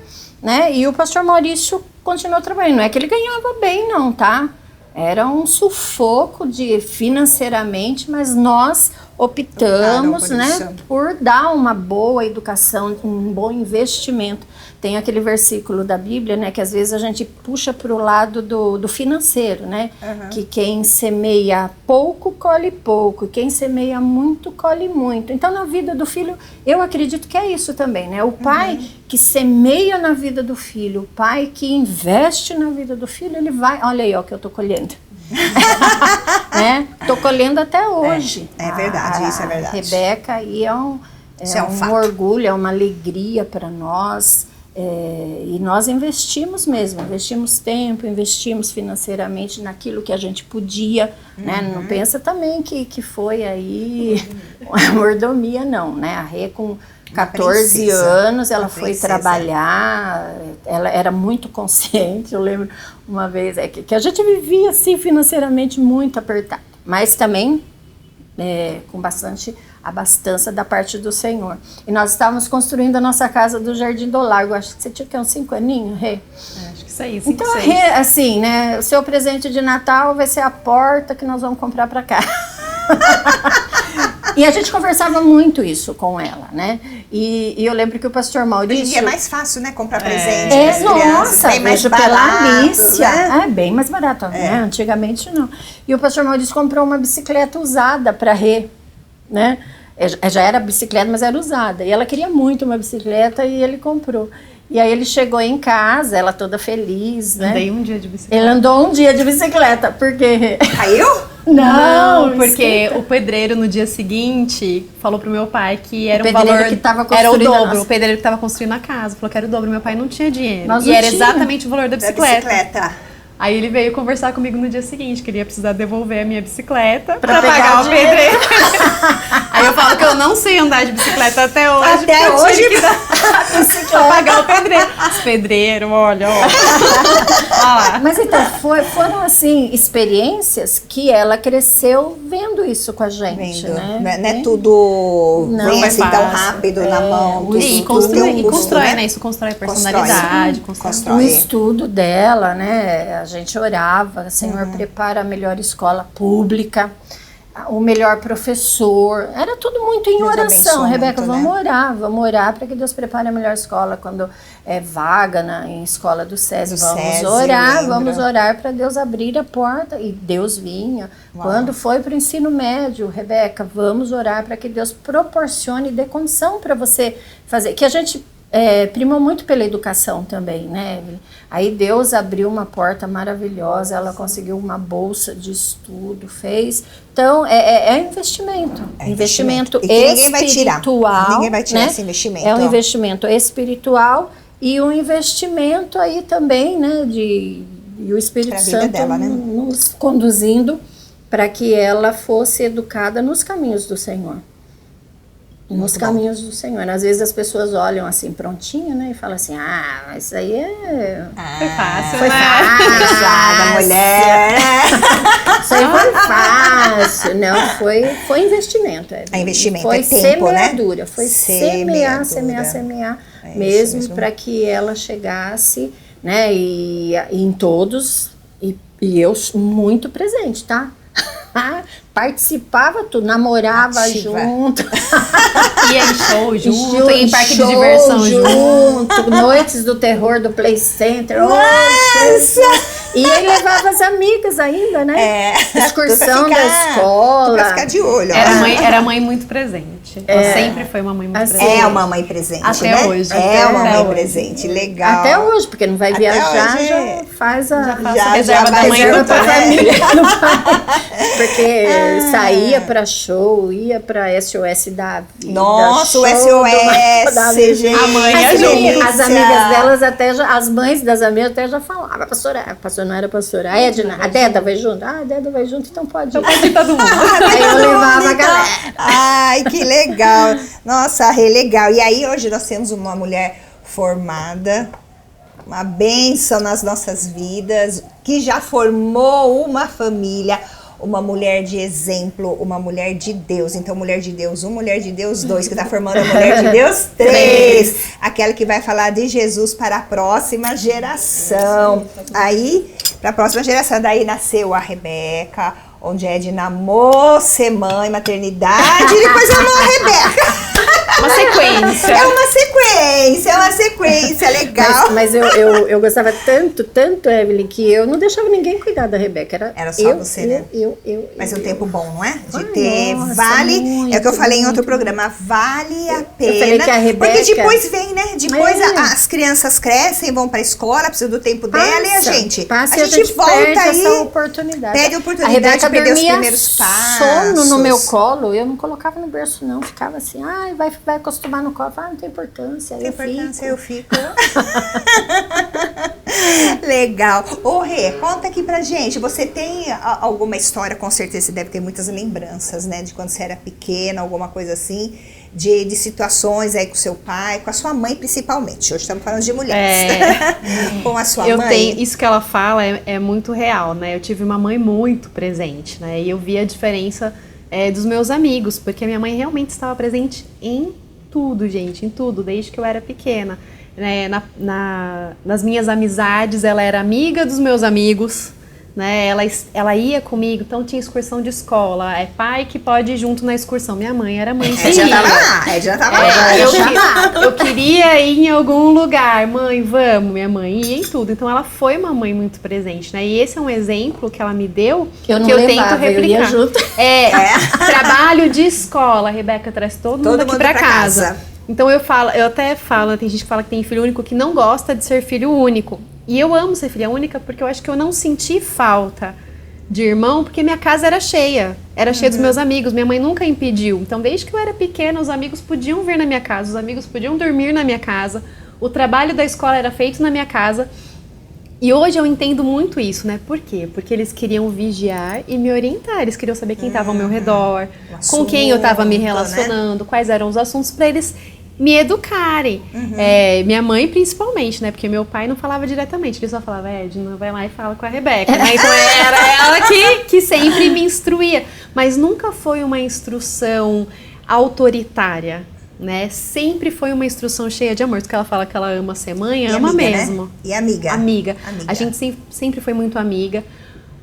né? E o pastor Maurício continuou trabalhando. Não é que ele ganhava bem, não, tá? Era um sufoco financeiramente, mas nós optamos, né, por dar uma boa educação, um bom investimento. Tem aquele versículo da Bíblia, né, que às vezes a gente puxa para o lado do financeiro, né, que quem semeia pouco, colhe pouco, quem semeia muito, colhe muito. Então, na vida do filho, eu acredito que é isso também, né, o pai que semeia na vida do filho, o pai que investe na vida do filho, ele vai, olha aí, ó, que eu tô colhendo. Né? Tô colhendo até hoje. É verdade, isso é verdade. Rebeca aí é um orgulho, é uma alegria para nós. E nós investimos mesmo, investimos tempo, investimos financeiramente naquilo que a gente podia, né? Não pensa também que foi aí uma mordomia, não, né? A Rê com 14 anos, ela foi trabalhar, ela era muito consciente. Eu lembro uma vez que a gente vivia assim financeiramente muito apertado, mas também com bastante abastança da parte do Senhor. E nós estávamos construindo a nossa casa do Jardim do Lago. Acho que você tinha uns 5 aninhos, Rê? Acho que isso aí, 5, então, 6. Assim, né? O seu presente de Natal vai ser a porta que nós vamos comprar para cá. E a gente conversava muito isso com ela, né? E eu lembro que o pastor Maurício... Hoje em dia é mais fácil, né? Comprar presente para as crianças. Nossa, bem mais pela barato, Alicia. né? É bem mais barato, né? Antigamente não. E o pastor Maurício comprou uma bicicleta usada para Rê, né? Já era bicicleta, mas era usada. E ela queria muito uma bicicleta e ele comprou. E aí ele chegou em casa, ela toda feliz, né? Andei um dia de bicicleta. Ele andou um dia de bicicleta, porque... Caiu? Não, porque o pedreiro no dia seguinte falou pro meu pai que era um valor... que tava era o construindo dobro, o pedreiro que estava construindo a casa. Falou que era o dobro, meu pai não tinha dinheiro. Nós e não era tinha. exatamente o valor da bicicleta. Aí ele veio conversar comigo no dia seguinte, que ele ia precisar devolver a minha bicicleta pra pagar o dinheiro. pedreiro. Aí eu falo que eu não sei andar de bicicleta até hoje. Até hoje eu tive que dar pra pagar o pedreiro. Os pedreiros, olha. Mas então, foram assim, experiências que ela cresceu vendo isso com a gente, né? Não é tudo vem assim tão rápido na mão. E constrói, né? Isso constrói personalidade. O estudo dela, né? A gente orava, Senhor, prepara a melhor escola pública, o melhor professor. Era tudo muito em oração. Rebeca, vamos orar para que Deus prepare a melhor escola. Quando é vaga em escola do SESI, vamos orar para Deus abrir a porta. E Deus vinha. Quando foi para o ensino médio, Rebeca, vamos orar para que Deus proporcione e dê condição para você fazer. Que a gente primou muito pela educação também, né? Aí Deus abriu uma porta maravilhosa, ela conseguiu uma bolsa de estudo, fez. Então, é investimento. Investimento espiritual. Ninguém vai tirar né? esse investimento. É um investimento espiritual e um investimento aí também, né? E o Espírito Santo dela, né? nos conduzindo para que ela fosse educada nos caminhos do Senhor. Nos caminhos do Senhor. Às vezes as pessoas olham assim prontinho, né? E falam assim, isso aí foi fácil, foi né? fácil, mulher. Isso aí foi fácil. Não, foi investimento. Investimento, foi tempo, semeadura. Né? Foi semear mesmo para que ela chegasse, né? E em todos, e eu muito presente, tá? Participava tudo, namorava junto. Ia em show junto, ia em parque de diversão junto. Noites do terror do Play Center. Nossa! E ele levava as amigas ainda, né? Excursão da escola. Pra ficar de olho. Era mãe muito presente. Ela sempre foi uma mãe muito presente. É uma mãe presente, até hoje. É uma mãe presente, legal. Até hoje, porque não vai viajar, já faz a reserva da mãe pra família. Porque saía pra show, ia pra SOS da vida. Nossa, o SOS, gente. A mãe As ajuda. amigas delas até já, as mães das amigas até já falavam, a pastora não era pastora. A Edna, a Deda vai junto? Ah, a Deda vai junto, então pode ir. Então pode ir todo mundo. Aí eu levava a galera. Ai, que legal. Nossa, Rê, legal. E aí, hoje nós temos uma mulher formada, uma bênção nas nossas vidas, que já formou uma família, uma mulher de exemplo, uma mulher de Deus. Então, mulher de Deus 1, mulher de Deus 2, que está formando a mulher de Deus 3. Aquela que vai falar de Jesus para a próxima geração. Aí, para a próxima geração, daí nasceu a Rebeca, onde Edna amou ser mãe, maternidade, e depois amou a Rebeca. Uma sequência. É uma sequência legal. Mas eu gostava tanto, Evelyn, que eu não deixava ninguém cuidar da Rebeca. Era só você, né? Mas é um tempo bom, não é? De ter, nossa, vale, muito, é o que eu falei em outro muito. programa, vale a pena. Eu falei que a Rebeca... Porque depois vem, né? Depois É. as crianças crescem, vão pra escola, precisam do tempo dela, e a gente? Passa, A gente volta perde aí, essa oportunidade. perde a oportunidade de Rebeca perder os dormia primeiros passos. sono no meu colo, eu não colocava no berço não, ficava assim, vai acostumar no colo, não tem importância, Tem importância, eu eu fico. Legal. Ô, Rê, conta aqui pra gente. Você tem alguma história, com certeza você deve ter muitas lembranças, né? De quando você era pequena, alguma coisa assim, de situações aí com seu pai, com a sua mãe principalmente. Hoje estamos falando de mulheres. Com a sua Eu mãe. tenho, isso que ela fala é muito real, né? Eu tive uma mãe muito presente, né? E eu vi a diferença dos meus amigos, porque a minha mãe realmente estava presente em tudo, gente, em tudo, desde que eu era pequena. Né? Nas minhas amizades, ela era amiga dos meus amigos, né? Ela ia comigo, então tinha excursão de escola. É pai que pode ir junto na excursão. Minha mãe era mãe que Já ia. tava lá, já tava lá. Eu queria ir em algum lugar, mãe, vamos, minha mãe ia em tudo. Então ela foi uma mãe muito presente, né? E esse é um exemplo que ela me deu que eu não tento levava, replicar. eu ia junto. Trabalho de escola, a Rebeca traz todo mundo aqui pra casa. Então eu até falo, tem gente que fala que tem filho único que não gosta de ser filho único. E eu amo ser filha única porque eu acho que eu não senti falta de irmão, porque minha casa era cheia. Era cheia dos meus amigos, minha mãe nunca impediu. Então, desde que eu era pequena, os amigos podiam vir na minha casa, os amigos podiam dormir na minha casa, o trabalho da escola era feito na minha casa. E hoje eu entendo muito isso, né? Por quê? Porque eles queriam vigiar e me orientar. Eles queriam saber quem estava ao meu redor, com quem eu estava me relacionando, quais eram os assuntos, para eles me educarem. Minha mãe principalmente, né? Porque meu pai não falava diretamente, ele só falava, Edna, vai lá e fala com a Rebeca, né? Então era ela que sempre me instruía. Mas nunca foi uma instrução autoritária, né? Sempre foi uma instrução cheia de amor. Porque ela fala que ela ama ser mãe, ama amiga, mesmo. Né? E amiga. Amiga. A gente sempre foi muito amiga.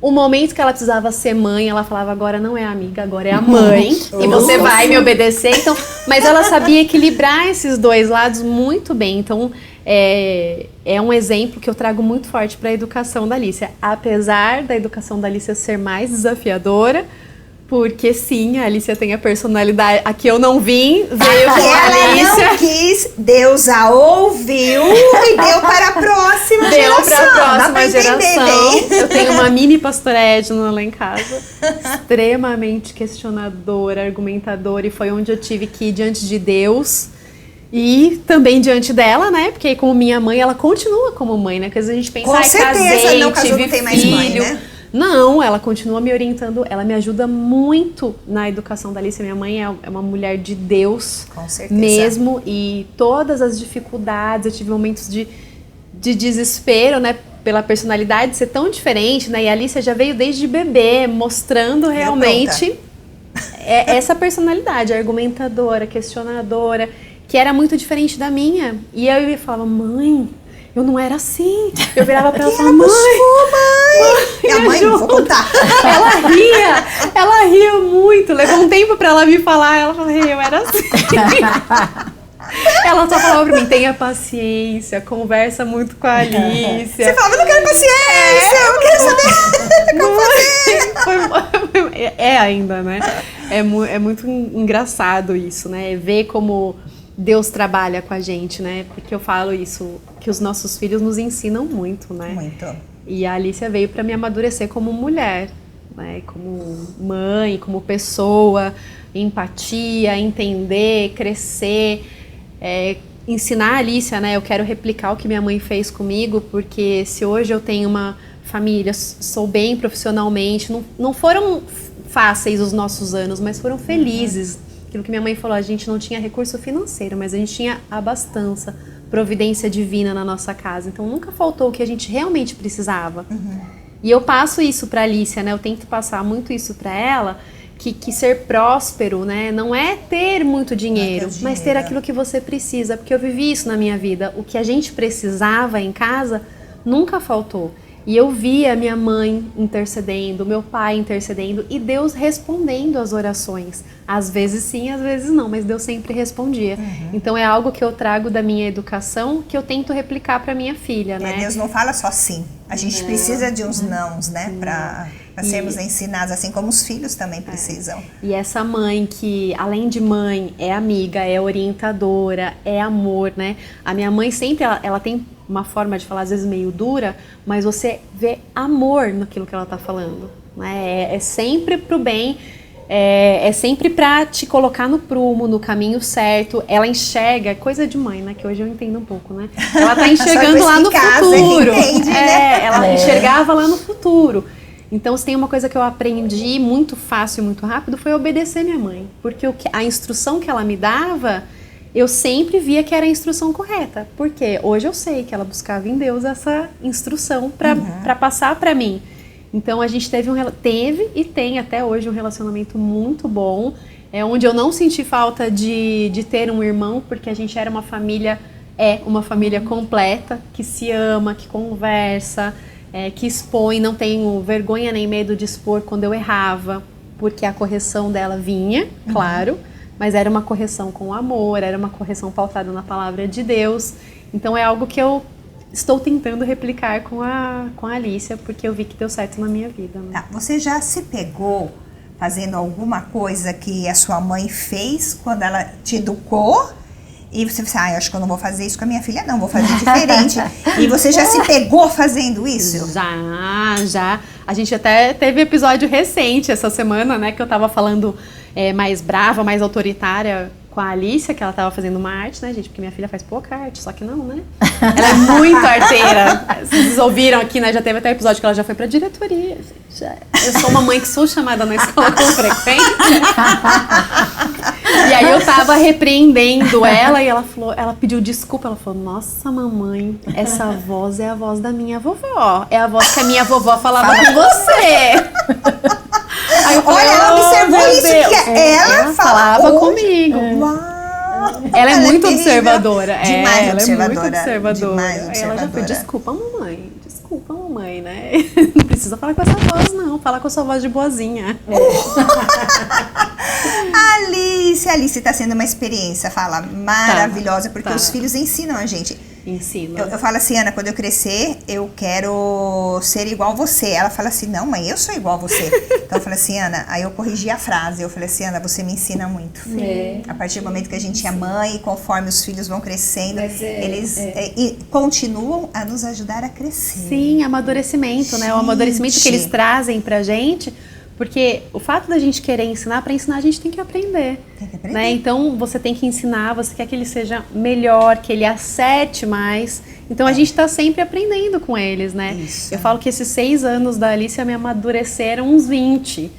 O momento que ela precisava ser mãe, ela falava, agora não é a amiga, agora é a mãe. E você vai me obedecer. Então, mas ela sabia equilibrar esses dois lados muito bem. Então, é um exemplo que eu trago muito forte para a educação da Alicia. Apesar da educação da Alicia ser mais desafiadora, porque sim, a Alicia tem a personalidade. Aqui eu não vim, veio com a Alicia. Ela não quis, Deus a ouviu e deu para a próxima Deu geração. para a próxima Dá geração. entender, Eu tenho uma mini pastora Edna lá em casa, extremamente questionadora, argumentadora, e foi onde eu tive que ir diante de Deus e também diante dela, né? Porque como minha mãe, ela continua como mãe, né? Porque às vezes a gente pensa, Com certeza, casei, não casou, tive não tem mais filho. mãe, né? Não, ela continua me orientando, ela me ajuda muito na educação da Alicia. Minha mãe é uma mulher de Deus. Com certeza. Mesmo, e todas as dificuldades, eu tive momentos de desespero, né, pela personalidade ser tão diferente, né, e a Alicia já veio desde bebê, mostrando realmente essa personalidade, argumentadora, questionadora, que era muito diferente da minha. E eu falava, mãe, eu não era assim. Eu virava pra ela e falava, mãe, minha mãe, não vou contar. Ela ria muito. Levou um tempo pra ela me falar. Ela falou, eu era assim. Ela só falava pra mim, tenha paciência, conversa muito com a Alicia. Você falava, eu não quero paciência, eu quero saber como fazer. É ainda, né? É muito engraçado isso, né? Ver como Deus trabalha com a gente, né? Porque eu falo isso, que os nossos filhos nos ensinam muito, né? Muito. E a Alicia veio para me amadurecer como mulher, né? Como mãe, como pessoa, empatia, entender, crescer, ensinar a Alícia, né? Eu quero replicar o que minha mãe fez comigo, porque se hoje eu tenho uma família, sou bem profissionalmente, não foram fáceis os nossos anos, mas foram felizes. Aquilo que minha mãe falou, a gente não tinha recurso financeiro, mas a gente tinha abastança, providência divina na nossa casa. Então nunca faltou o que a gente realmente precisava. E eu passo isso para a Alícia, né? Eu tento passar muito isso para ela, que ser próspero, né? Não é ter muito dinheiro, mas ter aquilo que você precisa. Porque eu vivi isso na minha vida. O que a gente precisava em casa nunca faltou. E eu via minha mãe intercedendo, meu pai intercedendo e Deus respondendo às orações. Às vezes sim, às vezes não, mas Deus sempre respondia. Então é algo que eu trago da minha educação que eu tento replicar para minha filha, né? Deus não fala só sim. A gente precisa de uns nãos, né? Para sermos ensinados, assim como os filhos também precisam. E essa mãe que, além de mãe, é amiga, é orientadora, é amor, né? A minha mãe sempre, ela tem uma forma de falar, às vezes meio dura, mas você vê amor naquilo que ela tá falando, né? É sempre pro bem, é sempre pra te colocar no prumo, no caminho certo. Ela enxerga, coisa de mãe, né? Que hoje eu entendo um pouco, né? Ela tá enxergando lá no futuro. Entende, né? Ela enxergava lá no futuro. Então, se tem uma coisa que eu aprendi muito fácil e muito rápido, foi obedecer minha mãe. Porque a instrução que ela me dava, eu sempre via que era a instrução correta. Porque hoje eu sei que ela buscava em Deus essa instrução para passar para mim. Então a gente teve e tem até hoje um relacionamento muito bom, onde eu não senti falta de ter um irmão, porque a gente era uma família completa, que se ama, que conversa, que expõe, não tenho vergonha nem medo de expor quando eu errava, porque a correção dela vinha, claro, mas era uma correção com amor, era uma correção pautada na palavra de Deus. Então é algo que eu estou tentando replicar com a Alícia, porque eu vi que deu certo na minha vida. Né? Tá, você já se pegou fazendo alguma coisa que a sua mãe fez quando ela te educou? E você pensou, eu acho que eu não vou fazer isso com a minha filha, não, vou fazer diferente. E você já se pegou fazendo isso? Já. A gente até teve episódio recente essa semana, né, que eu tava falando mais brava, mais autoritária com a Alícia, que ela tava fazendo uma arte, né, gente? Porque minha filha faz pouca arte, só que não, né? Ela é muito arteira. Vocês ouviram aqui, né? Já teve até episódio que ela já foi pra diretoria, gente. Eu sou uma mãe que sou chamada na escola com frequência. E aí eu tava repreendendo ela e ela pediu desculpa. Ela falou, nossa, mamãe, essa voz é a voz da minha vovó. É a voz que a minha vovó falava com você. Aí eu falei, olha, ela observou isso, Deus. que ela falava comigo. Uau! Ela é muito observadora. Demais ela observadora. É muito observadora. Demais Aí observadora. ela já foi, desculpa, mamãe, né? Não precisa falar com essa voz, não. Fala com a sua voz de boazinha. Alice está sendo uma experiência, maravilhosa, porque os filhos ensinam a gente. Eu falo assim, Ana, quando eu crescer, eu quero ser igual você. Ela fala assim, não, mãe, eu sou igual a você. Então eu falei assim, Ana, aí eu corrigi a frase. Eu falei assim, Ana, você me ensina muito. A partir do momento que a gente é mãe, conforme os filhos vão crescendo, eles continuam a nos ajudar a crescer. Sim, amadurecimento, né? O amadurecimento que eles trazem pra gente. Porque o fato da gente querer ensinar, para ensinar a gente tem que aprender. Né? Então você tem que ensinar, você quer que ele seja melhor, que ele acerte mais. Então a gente está sempre aprendendo com eles, né? Isso. Eu falo que esses 6 anos da Alícia me amadureceram uns 20.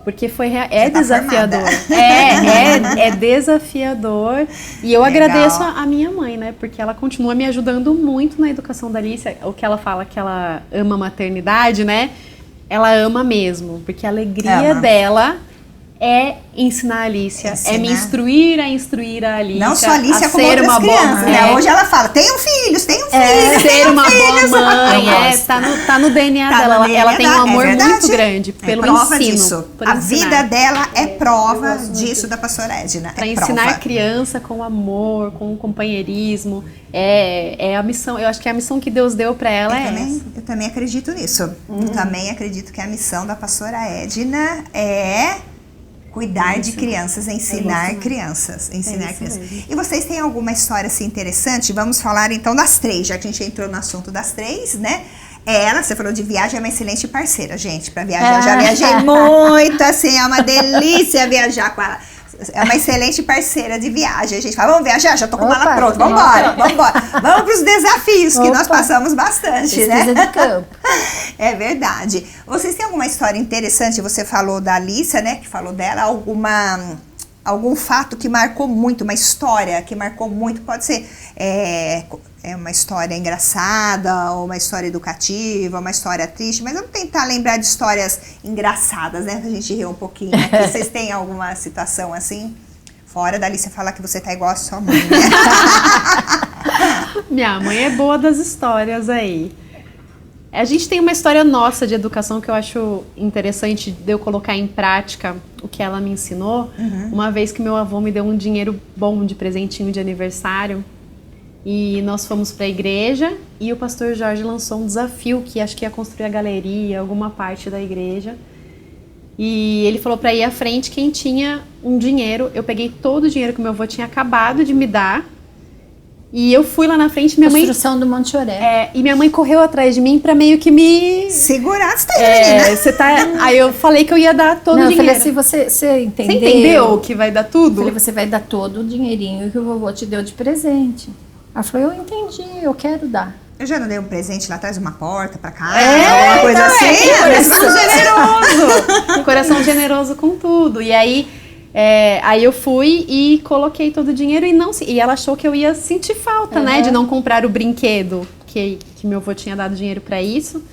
Porque é desafiador. É desafiador. E eu agradeço a minha mãe, né? Porque ela continua me ajudando muito na educação da Alícia. O que ela fala que ela ama a maternidade, né? Ela ama mesmo, porque a alegria dela é ensinar a Alícia, é me instruir a Alícia. Não só a Alícia, como ser outras uma crianças, boa né? Hoje ela fala, tenham filhos, ser uma boa mãe, tá no DNA dela. Ela tem um amor muito grande pelo prova ensino. Disso. A vida dela é prova disso da pastora Edna. Para ensinar a criança com amor, com companheirismo, é a missão. Eu acho que a missão que Deus deu para ela Eu também acredito nisso. Eu também acredito que a missão da pastora Edna é cuidar de crianças, ensinar crianças. E vocês têm alguma história assim interessante? Vamos falar então das 3, já que a gente entrou no assunto das 3, né? Ela, você falou de viagem, é uma excelente parceira, gente, pra viajar. Eu já viajei muito, assim, é uma delícia viajar com ela. É uma excelente parceira de viagem. A gente fala, vamos viajar? Já tô com mala pronta, vambora. Vamos pros desafios, que nós passamos bastante, Pesquisa né? de campo. É verdade. Vocês têm alguma história interessante? Você falou da Alicia, né, que falou dela, algum fato que marcou muito, uma história que marcou muito, pode ser uma história engraçada, ou uma história educativa, uma história triste, mas vamos tentar lembrar de histórias engraçadas, né, pra gente rir um pouquinho. Aqui. Vocês têm alguma situação assim? Fora da Alicia falar que você tá igual a sua mãe, né? Minha mãe é boa das histórias aí. A gente tem uma história nossa de educação que eu acho interessante de eu colocar em prática o que ela me ensinou. Uma vez que meu avô me deu um dinheiro bom de presentinho de aniversário e nós fomos para a igreja e o pastor Jorge lançou um desafio que acho que ia construir a galeria, alguma parte da igreja. E ele falou para ir à frente quem tinha um dinheiro. Eu peguei todo o dinheiro que meu avô tinha acabado de me dar. E eu fui lá na frente, minha mãe... Construção do Monte Oré. E minha mãe correu atrás de mim pra meio que me... Segurar, você tá aí, você tá... Aí eu falei que eu ia dar todo o dinheiro. Eu falei assim, você entendeu? Você entendeu que vai dar tudo? Eu falei, você vai dar todo o dinheirinho que o vovô te deu de presente. Ela falou, eu entendi, eu quero dar. Eu já não dei um presente lá atrás, uma porta pra casa, alguma coisa assim? Coração generoso. Coração generoso com tudo. E aí... aí eu fui e coloquei todo o dinheiro e ela achou que eu ia sentir falta, né, de não comprar o brinquedo que meu avô tinha dado dinheiro para isso.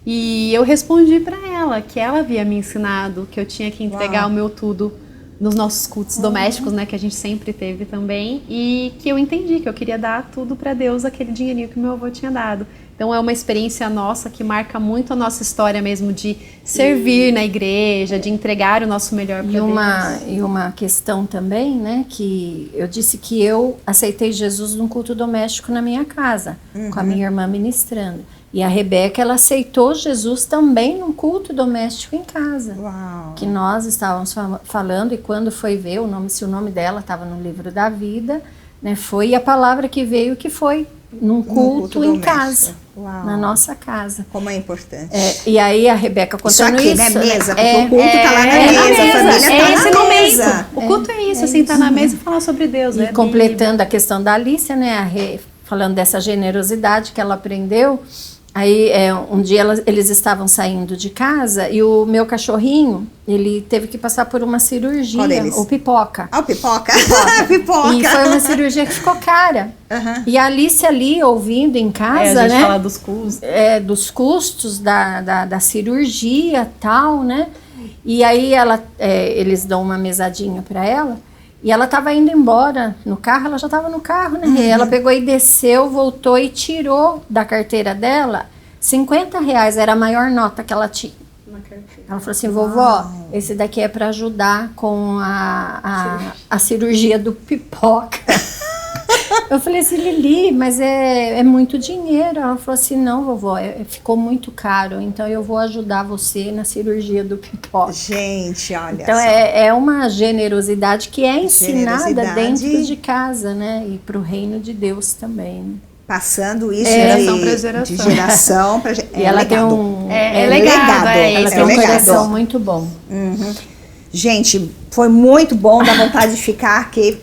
E eu respondi para ela que ela havia me ensinado que eu tinha que entregar o meu tudo nos nossos cultos domésticos, né, que a gente sempre teve também, e que eu entendi que eu queria dar tudo para Deus, aquele dinheirinho que meu avô tinha dado. Então é uma experiência nossa que marca muito a nossa história mesmo de servir na igreja, de entregar o nosso melhor para Deus. E uma questão também, né, que eu disse que eu aceitei Jesus num culto doméstico na minha casa, com a minha irmã ministrando. E a Rebeca, ela aceitou Jesus também num culto doméstico em casa. Uau. Que nós estávamos falando, e quando foi ver se o nome dela estava no livro da vida, né, foi a palavra que veio, que foi num culto em casa. Uau. Na nossa casa. Como é importante. E aí a Rebeca contando isso. Aqui, isso, né? Mesa, porque o culto tá lá na mesa, a família tá na mesa. O culto é isso, sentar na mesa e falar sobre Deus. E completando a questão da Alicia, né? Falando dessa generosidade que ela aprendeu. Aí um dia eles estavam saindo de casa e o meu cachorrinho, ele teve que passar por uma cirurgia. Qual deles? O Pipoca. Ah, o Pipoca. Pipoca. E foi uma cirurgia que ficou cara. E a Alice ali ouvindo em casa, a gente né? fala dos custos. Dos custos da cirurgia e tal, né? E aí eles dão uma mesadinha para ela. E ela estava indo embora no carro, ela já estava no carro, né? E ela pegou e desceu, voltou e tirou da carteira dela R$50, era a maior nota que ela tinha. Ela falou assim, vovó, esse daqui é para ajudar com a cirurgia do Pipoca. Eu falei assim, Lili, mas é muito dinheiro. Ela falou assim, não, vovó, ficou muito caro, então eu vou ajudar você na cirurgia do Pipoca. Gente, olha então só. É uma generosidade que é ensinada dentro de casa, né? E para o reino de Deus também. Passando isso de geração para geração. E ela tem um legado. Ela tem um coração muito bom. Gente, foi muito bom, dá vontade de ficar aqui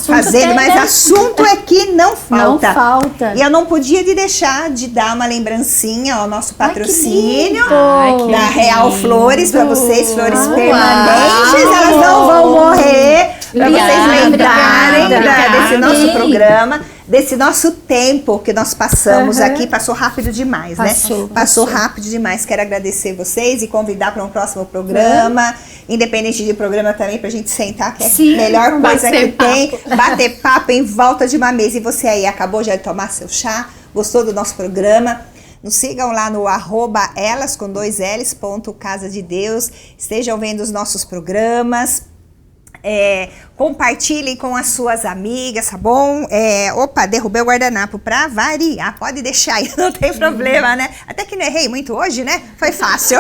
fazendo, mas assunto é que não falta. Não falta. E eu não podia deixar de dar uma lembrancinha ao nosso patrocínio da Real Flores, para vocês, flores permanentes, elas não vão morrer, para vocês lembrarem desse nosso programa. Desse nosso tempo que nós passamos aqui, passou rápido demais, né? Passou rápido demais. Quero agradecer vocês e convidar para um próximo programa, independente de programa também, pra gente sentar, que é a melhor coisa que tem, bater papo em volta de uma mesa. E você aí, acabou já de tomar seu chá? Gostou do nosso programa? Nos sigam lá no @elas com 2 Ls, @Casa de Deus. Estejam vendo os nossos programas. Compartilhem com as suas amigas, tá bom? Opa, derrubei o guardanapo pra variar. Pode deixar aí, não tem problema, né? Até que não errei muito hoje, né? Foi fácil.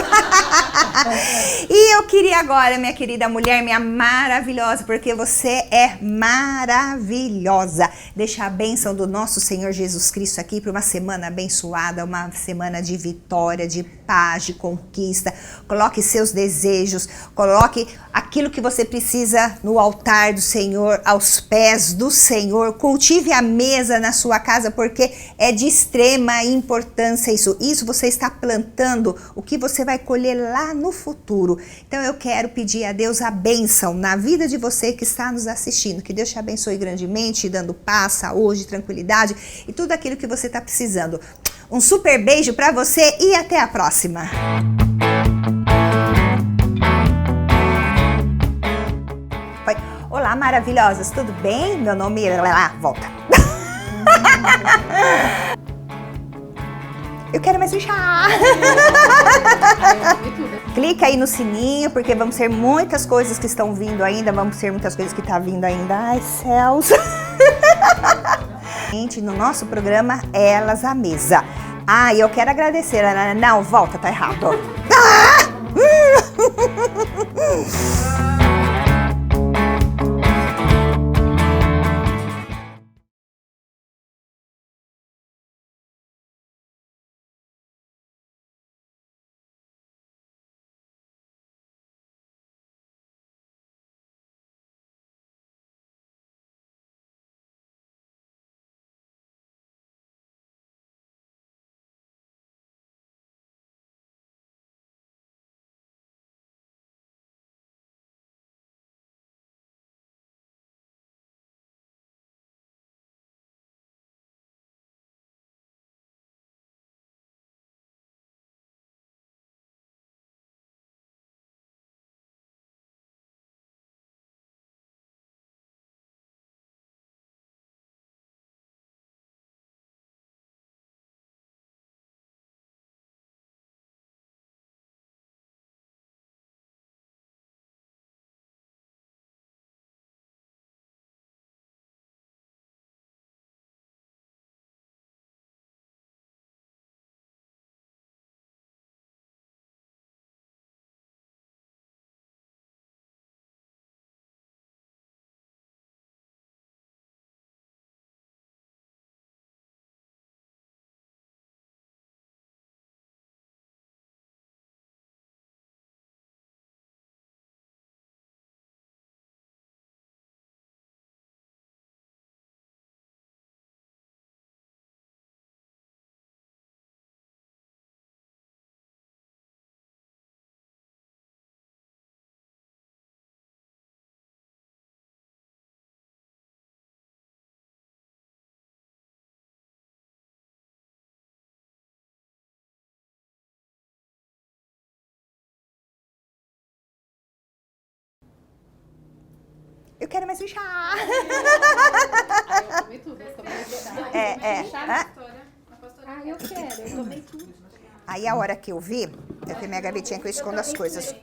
E eu queria agora, minha querida mulher, minha maravilhosa, porque você é maravilhosa. Deixa a bênção do nosso Senhor Jesus Cristo aqui para uma semana abençoada, uma semana de vitória, de paz, de conquista. Coloque seus desejos, coloque aquilo que você precisa no altar do Senhor, aos pés do Senhor. Cultive a mesa na sua casa, porque é de extrema importância isso. Isso você está plantando o que você vai colher lá no futuro. Então eu quero pedir a Deus a bênção na vida de você que está nos assistindo. Que Deus te abençoe grandemente, dando paz, saúde, tranquilidade e tudo aquilo que você está precisando. Um super beijo para você e até a próxima. Olá, maravilhosas, tudo bem? Meu nome é... volta. Eu quero mais um chá. Clica aí no sininho, porque vão ser muitas coisas que estão vindo ainda. Vamos ser muitas coisas que estão vindo ainda. Ai, céus. No nosso programa Elas à Mesa. Ah, eu quero agradecer. Não, volta, tá errado. Eu quero mais um chá. Eu tomei tudo. Eu tomei chá na pastora. Eu quero, eu tomei tudo. Aí a hora que eu vi, eu tenho minha gavetinha que eu escondo as coisas.